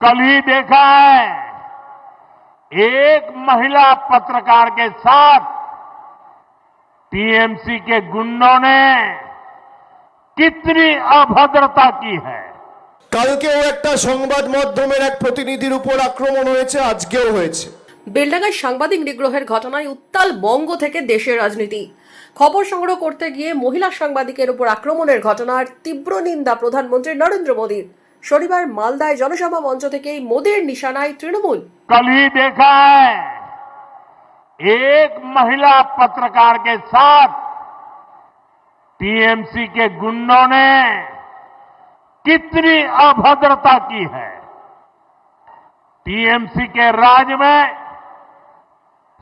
कल ही देखा है एक महिला पत्रकार के साथ टीएमसी के गुंडों ने कितनी अभद्रता की है। কালকেও একটা সংবাদ মাধ্যমের এক প্রতিনিধির উপর আক্রমণ হয়েছে, আজকেও হয়েছে। বেলডাঙ্গায় সাংবাদিক নিগ্রহের ঘটনায় উত্তাল বঙ্গ থেকে দেশের রাজনীতি। খবর সংগ্রহ করতে গিয়ে মহিলা সাংবাদিকের উপর আক্রমণের ঘটনার তীব্র নিন্দা প্রধানমন্ত্রী নরেন্দ্র মোদীর। শনিবার মালদায় জনসভা মঞ্চ থেকেই মোদীর নিশানায় তৃণমূল। कल ही देखा है एक महिला पत्रकार के साथ टीएमसी के गुंडों ने कितनी अभद्रता की है। टीएमसी के राज में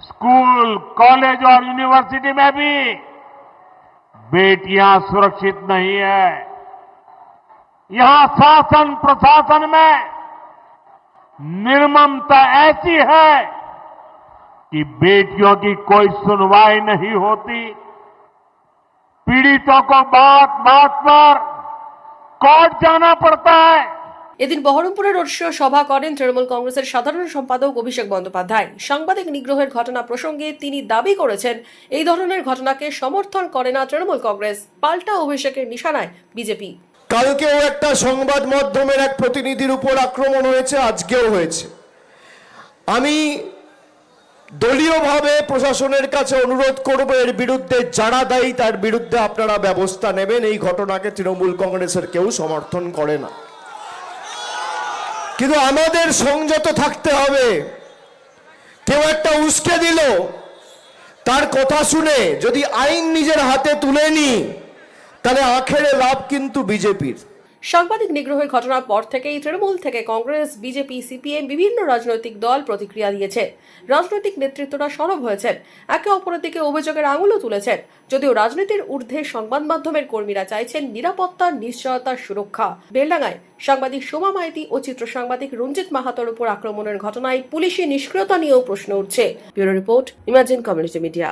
स्कूल, कॉलेज और यूनिवर्सिटी में भी बेटियां सुरक्षित नहीं है। यहां शासन प्रशासन में निर्ममता ऐसी है कि बेटियों की कोई सुनवाई नहीं होती। पीड़ितों को बात बात पर कोर्ट जाना पड़ता है। এদিন বহরমপুরে রোড শো সভা করেন তৃণমূল কংগ্রেসের সাধারণ সম্পাদক অভিষেক বন্দ্যোপাধ্যায়। সাংবাদিক নিগ্রহের ঘটনা প্রসঙ্গে তিনি দাবি করেছেন, এই ধরনের ঘটনাকে সমর্থন করে না তৃণমূল কংগ্রেস, পাল্টা অভিষেকের নিশানায় বিজেপি। কালকেও একটা সংবাদ মাধ্যমের এক প্রতিনিধির উপর আক্রমণ হয়েছে, আজকেও হয়েছে। আমি দলীয়ভাবে প্রশাসনের কাছে অনুরোধ করব, এর বিরুদ্ধে যারা দায়ী তার বিরুদ্ধে আপনারা ব্যবস্থা নেবেন। এই ঘটনাকে তৃণমূল কংগ্রেসের কেউ সমর্থন করে না, কিন্তু আমাদের সংযত থাকতে হবে। কেউ একটা উস্কে দিল, তার কথা শুনে যদি আইন নিজের হাতে তুলে নি, তাহলে আখেরে লাভ কিন্তু বিজেপির। সাংবাদিক নিগ্রহের ঘটনার পর থেকেই তৃণমূল থেকে কংগ্রেস, বিজেপি, সিপিএম বিভিন্ন রাজনৈতিক দল প্রতিক্রিয়া দিয়েছে। রাজনৈতিক নেতৃত্বরা সরব হয়েছেন, একে অপরের দিকে অভিযোগের আঙুলও তুলেছেন। যদিও রাজনীতির ঊর্ধ্বে সংবাদ মাধ্যমের কর্মীরা চাইছেন নিরাপত্তা, নিশ্চয়তা, সুরক্ষা। বেলডাঙ্গায় সাংবাদিক সোমা মাইতি ও চিত্র সাংবাদিক রঞ্জিত মাহাতোর উপর আক্রমণের ঘটনায় পুলিশি নিষ্ক্রিয়তা নিয়েও প্রশ্ন উঠছে। Bureau report, imagine community media.